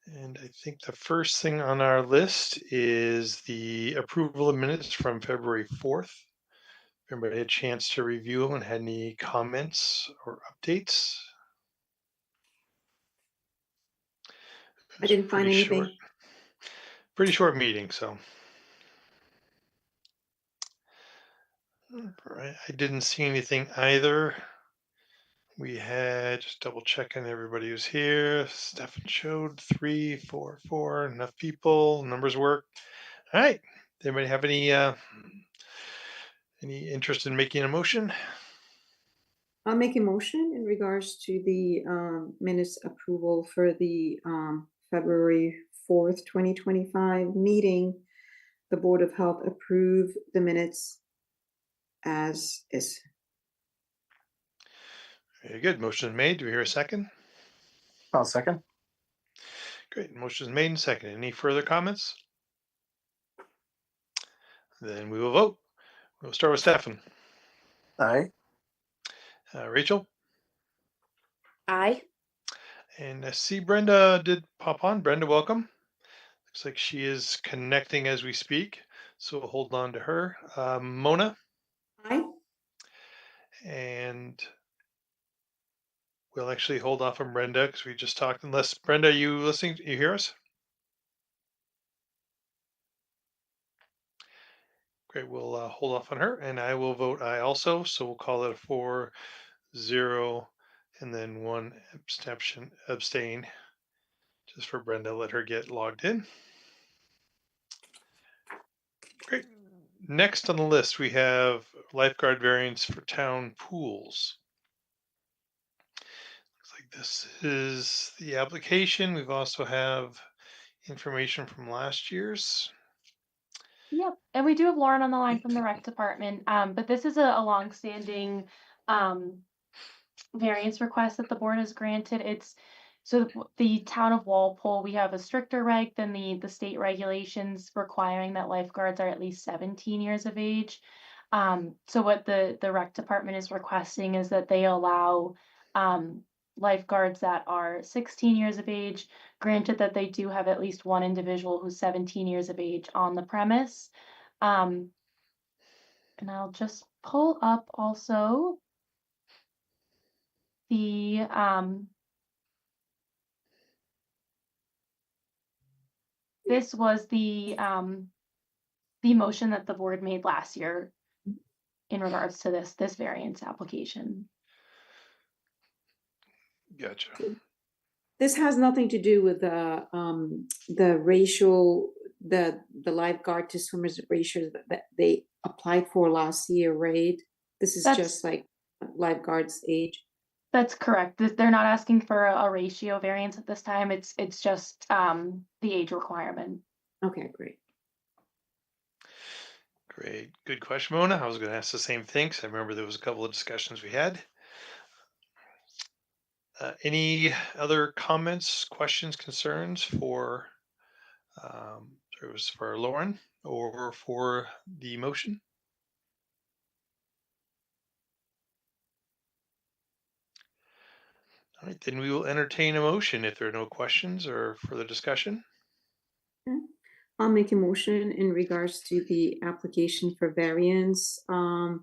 And I think the first thing on our list is the approval of minutes from February 4th. Everybody had a chance to review them and had any comments or updates? It I was didn't find anything. pretty short meeting, so. Right, I didn't see anything either. We had, just double checking everybody was here. Stefan showed 3, 4, 4, enough people, numbers work. All right. Anybody have any interest in making a motion? I'll make a motion in regards to the minutes approval for the February 4th, 2025 meeting. The Board of Health approve the minutes as is. Very good. Motion is made. Do we hear a second? I'll second. Great. Motion is made and second. Any further comments? Then we will vote. We'll start with Stefan. Aye. Rachel? Aye. And I see Brenda did pop on. Brenda, welcome. Looks like she is connecting as we speak, so we'll hold on to her. Mona? Aye. And we'll actually hold off on Brenda because we just talked. Unless, Brenda, are you listening? You hear us? Great. We'll hold off on her, and I will vote aye also. So we'll call it a 4-0, and then one abstain, just for Brenda. Let her get logged in. Great. Next on the list, we have lifeguard variance for town pools. Looks like this is the application. We've also have information from last year's. Yep. And we do have Lauren on the line from the rec department. But this is a longstanding variance request that the board has granted. It's so the town of Walpole, we have a stricter reg than the state regulations requiring that lifeguards are at least 17 years of age. So what the rec department is requesting is that they allow lifeguards that are 16 years of age, granted that they do have at least one individual who's 17 years of age on the premise. And I'll just pull up also the this was the motion that the board made last year in regards to this variance application. Gotcha. This has nothing to do with the ratio, the lifeguard to swimmers ratio that they applied for last year, right? This is just like lifeguard's age. That's correct. They're not asking for a ratio variance at this time. It's just the age requirement. Okay, great. Great. Good question, Mona. I was going to ask the same thing because I remember there was a couple of discussions we had. Any other comments, questions, concerns for Lauren or for the motion? All right, then we will entertain a motion if there are no questions or further discussion. Okay. I'll make a motion in regards to the application for variance. The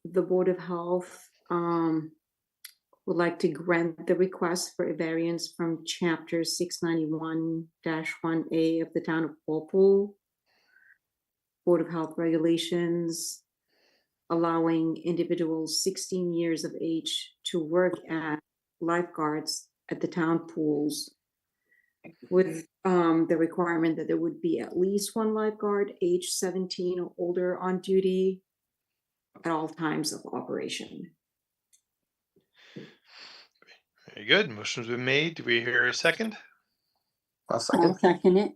Board of Health would like to grant the request for a variance from Chapter 691-1A of the Town of Walpole Board of Health regulations, allowing individuals 16 years of age to work as lifeguards at the town pools, with the requirement that there would be at least one lifeguard age 17 or older on duty at all times of operation. Very good. Motion's been made. Do we hear a second? I'll second. I'll second it.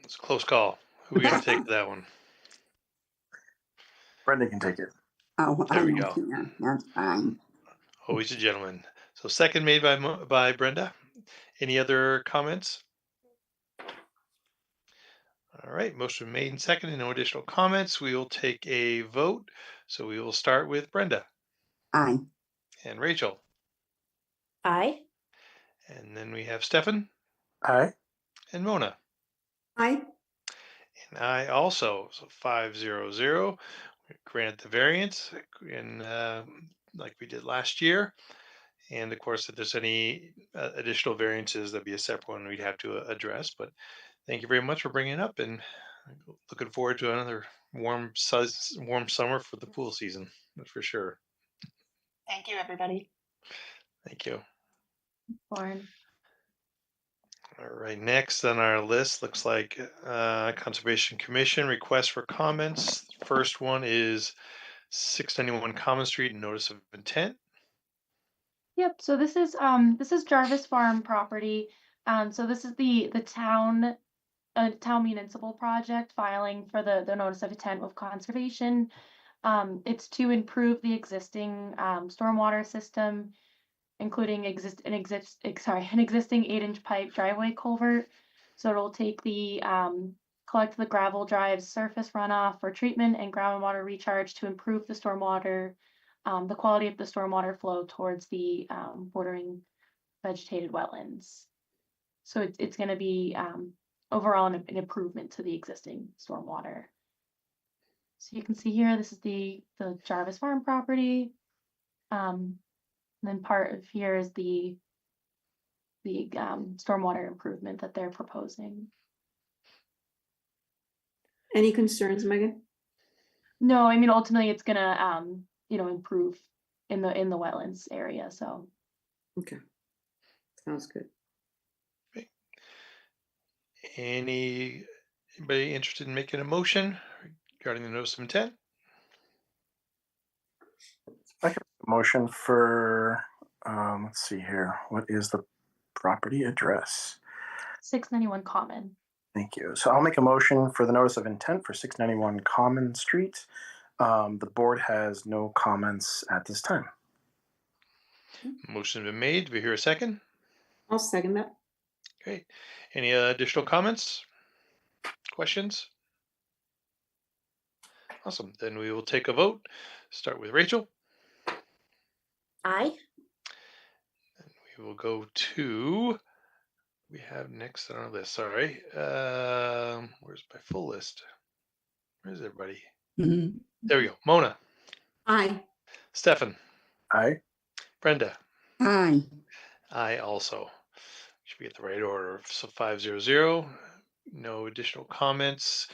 It's a close call. Who are we going to take that one? Brenda can take it. Oh, There we I go. can. That's fine. Always a gentleman. So second made by Brenda. Any other comments? All right, motion made and second, and no additional comments. We will take a vote. So we will start with Brenda Aye. and Rachel Aye. And then we have Stefan Aye. and Mona. Aye. And I also, so 500, grant the variance in like we did last year. And of course, if there's any additional variances, that'd be a separate one we'd have to address. But thank you very much for bringing it up, and looking forward to another warm summer for the pool season. That's for sure. Thank you, everybody. Thank you. Lauren. All right, next on our list looks like Conservation Commission request for comments. First one is 691 Common Street, notice of intent. Yep, so this is Jarvis Farm property. So this is the town municipal project filing for the notice of intent with conservation. It's to improve the existing stormwater system, including an existing 8-inch pipe driveway culvert. So it'll take collect the gravel drive's surface runoff for treatment and groundwater recharge to improve the stormwater, the quality of the stormwater flow towards the bordering vegetated wetlands. So it's going to be overall an improvement to the existing stormwater. So you can see here, this is the Jarvis Farm property. And then part of here is the stormwater improvement that they're proposing. Any concerns, Megan? No, I mean, ultimately it's gonna improve in the wetlands area. So Okay. Sounds good. Anybody interested in making a motion regarding the notice of intent? Motion for, let's see here. What is the property address? 691 Common. Thank you. So I'll make a motion for the notice of intent for 691 Common Street. The board has no comments at this time. Motion's been made. Do we hear a second? I'll second that. Great. Any additional comments? Questions? Awesome. Then we will take a vote. Start with Rachel. Aye. And we will go to, we have next on our list. Sorry. Where's my full list? Where's everybody? There we go. Mona, Aye. Stefan, Aye. Brenda. Aye. I also. Should be at the right order. So 500. No additional comments.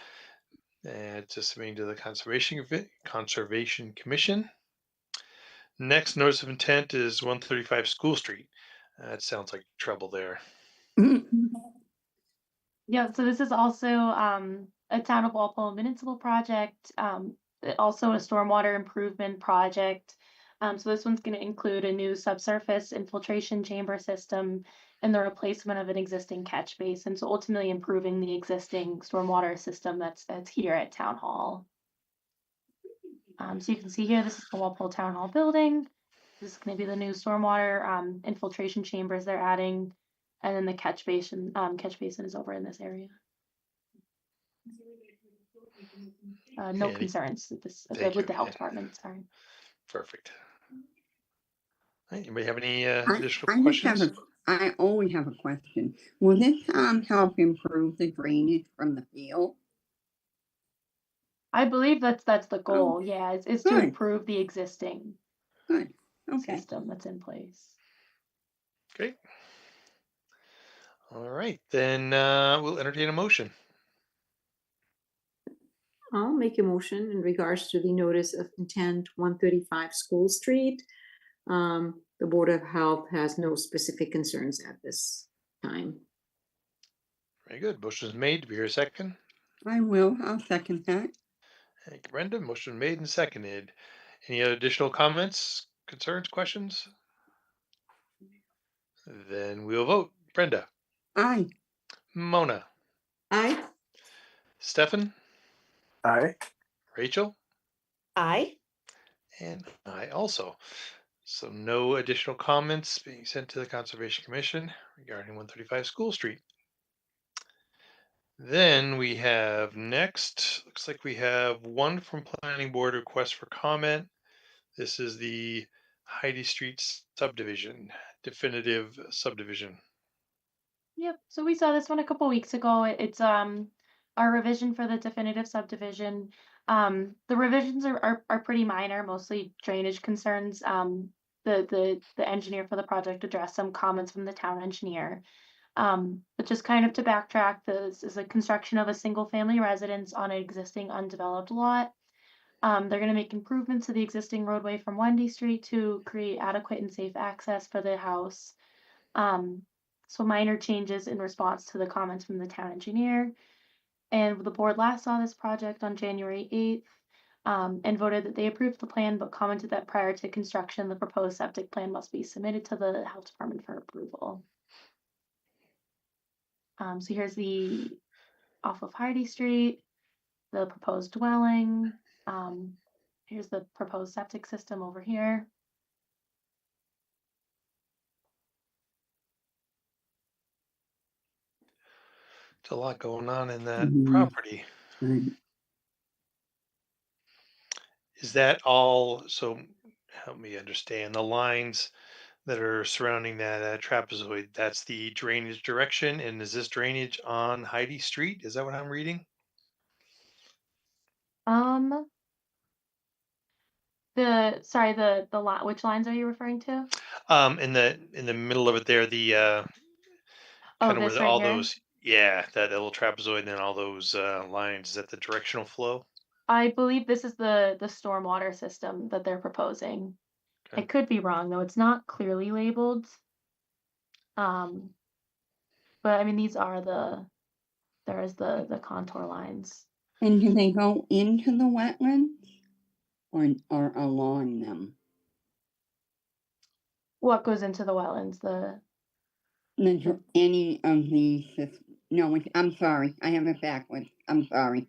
And just submitting to the Conservation Commission. Next notice of intent is 135 School Street. That sounds like trouble there. Yeah, so this is also a town of Walpole municipal project, also a stormwater improvement project. So this one's going to include a new subsurface infiltration chamber system and the replacement of an existing catch basin. So ultimately improving the existing stormwater system that's here at Town Hall. So you can see here, this is the Walpole Town Hall building. This is going to be the new stormwater infiltration chambers they're adding. And then the catch basin is over in this area. No Any- concerns with Thank you. the health Yeah. department. Sorry. Perfect. All right, anybody have any I additional just questions? have I always have a question. Will this help improve the drainage from the field? I believe that's the goal. Yeah, it's to good. improve the existing Good. Okay. system that's in place. Great. All right, then we'll entertain a motion. I'll make a motion in regards to the notice of intent 135 School Street. The Board of Health has no specific concerns at this time. Very good. Motion is made. Do we hear a second? I'll second that. Thank you, Brenda. Motion made and seconded. Any other additional comments, concerns, questions? Then we'll vote. Brenda, Aye. Mona, Aye. Stefan, Aye. Rachel, Aye. and I also. So no additional comments being sent to the Conservation Commission regarding 135 School Street. Then we have next, looks like we have one from Planning Board request for comment. This is the Heidi Street subdivision, definitive subdivision. Yep, so we saw this one a couple weeks ago. It's our revision for the definitive subdivision. The revisions are pretty minor, mostly drainage concerns. The engineer for the project addressed some comments from the town engineer. But just kind of to backtrack, this is a construction of a single family residence on an existing undeveloped lot. They're gonna make improvements to the existing roadway from Wendy Street to create adequate and safe access for the house. So minor changes in response to the comments from the town engineer. And the board last saw this project on January 8th and voted that they approved the plan, but commented that prior to construction, the proposed septic plan must be submitted to the health department for approval. So here's the off of Heidi Street, the proposed dwelling. Here's the proposed septic system over here. It's a lot going on in that Mhm. property. Right. Is that all? So help me understand the lines that are surrounding that trapezoid. That's the drainage direction. And is this drainage on Heidi Street? Is that what I'm reading? Sorry, the lot, which lines are you referring to? In the middle of it there, the Oh, kind of where this right all here. those, yeah, that little trapezoid and then all those lines. Is that the directional flow? I believe this is the stormwater system that they're proposing. I Okay. could be wrong though. It's not clearly labeled. But I mean these are there's the contour lines. And do they go into the wetlands or along them? What goes into the wetlands? Any of these? No, I'm sorry. I have it backwards. I'm sorry.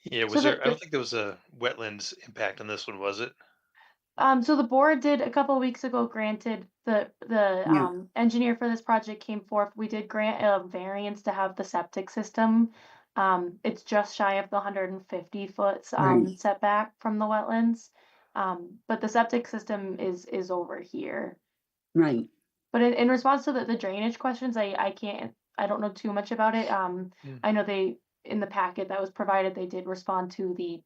Yeah, So was there? I don't think there was a wetlands impact on this one, was it? so the board did a couple of weeks ago granted the Yeah. engineer for this project came forth. We did grant a variance to have the septic system. It's just shy of the 150 foot Right. setback from the wetlands. But the septic system is over here. Right. But in response to the drainage questions, I don't know too much about it. Hmm. I know they in the packet that was provided, they did respond to the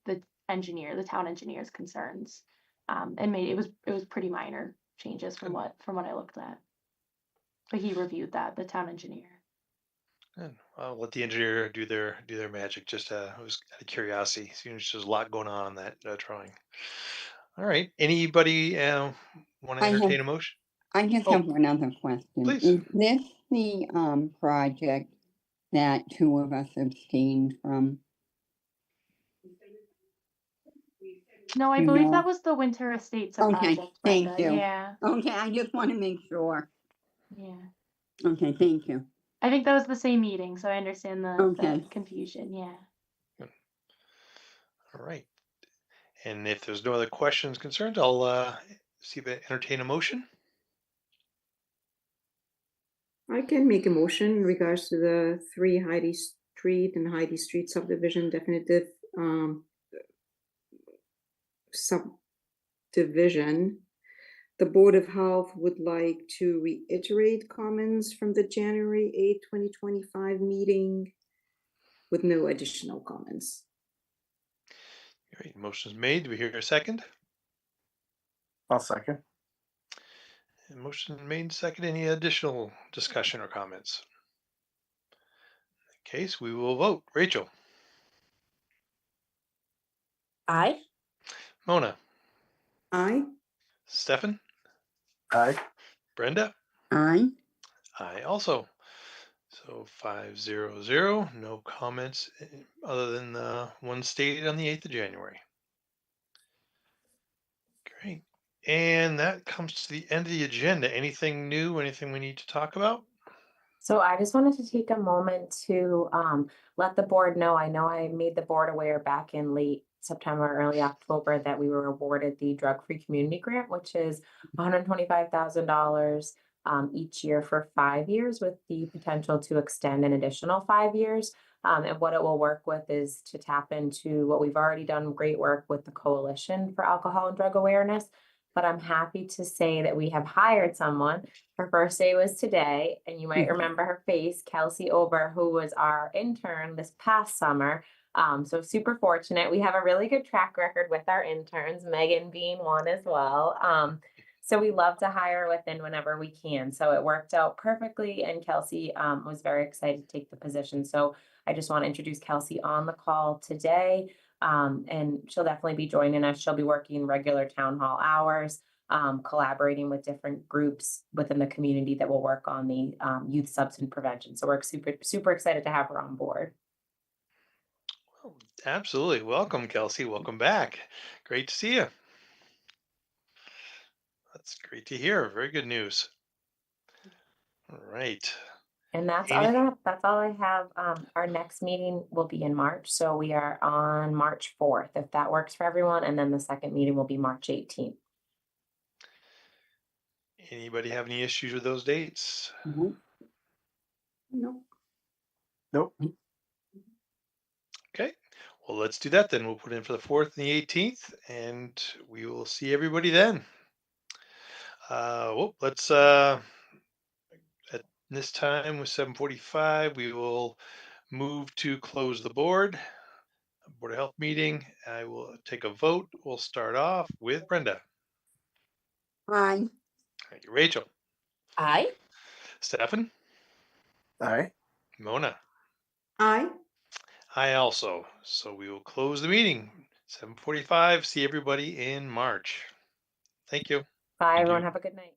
town engineer's concerns. And made it was pretty minor changes from what I looked at. But he reviewed that, the town engineer. Good. I'll let the engineer do their magic. Just it was out of curiosity. Seems there's a lot going on that drawing. All right. Anybody want to I have. entertain a motion? I just Oh, have another question. please. Is this the project that two of us abstained from? No, I You believe know. that was the Winter Estates Okay, project, thank Brenda. you. Yeah, Okay, I just want to make sure. yeah. Okay, thank you. I think that was the same meeting, so I understand the Okay. confusion. Yeah. All right. And if there's no other questions, concerns, I'll see if I entertain a motion. I can make a motion in regards to the 3 Heidi Street and Heidi Street subdivision definitive subdivision. The Board of Health would like to reiterate comments from the January 8, 2025 meeting with no additional comments. All right. Motion's made. Do we hear a second? I'll second. Motion made and second. Any additional discussion or comments? In that case, we will vote. Rachel, Aye. Mona, Aye. Stefan, Aye. Brenda, Aye. I also. So 5-0-0. No comments other than the one stated on the 8th of January. Great. And that comes to the end of the agenda. Anything new? Anything we need to talk about? So I just wanted to take a moment to let the board know. I know I made the board aware back in late September, early October that we were awarded the drug-free community grant, which is $125,000 each year for 5 years with the potential to extend an additional 5 years. And what it will work with is to tap into what we've already done great work with the Coalition for Alcohol and Drug Awareness. but I'm happy to say that we have hired someone. Her first day was today, and you might remember her face, Kelsey Ober, who was our intern this past summer. So super fortunate. We have a really good track record with our interns, Megan being one as well. So we love to hire within whenever we can. So it worked out perfectly, and Kelsey was very excited to take the position. So I just want to introduce Kelsey on the call today. And she'll definitely be joining us. She'll be working regular town hall hours, collaborating with different groups within the community that will work on the youth substance prevention. So we're super excited to have her on board. Well, absolutely. Welcome, Kelsey. Welcome back. Great to see you. That's great to hear. Very good news. All right. And that's Amy? that's all I have. Our next meeting will be in March. So we are on March 4th, if that works for everyone. And then the second meeting will be March 18th. Anybody have any issues with those dates? Nope. Nope. Okay. Well, let's do that then. We'll put in for the 4th and the 18th, and we will see everybody then. Let's at this time with 7:45, we will move to close the board of Health meeting. I will take a vote. We'll start off with Brenda. Aye. Thank you, Rachel. Aye. Stefan. Aye. Mona. Aye. I also. So we will close the meeting. 7:45. See everybody in March. Thank you. Bye, Thank everyone. you. Have a good night.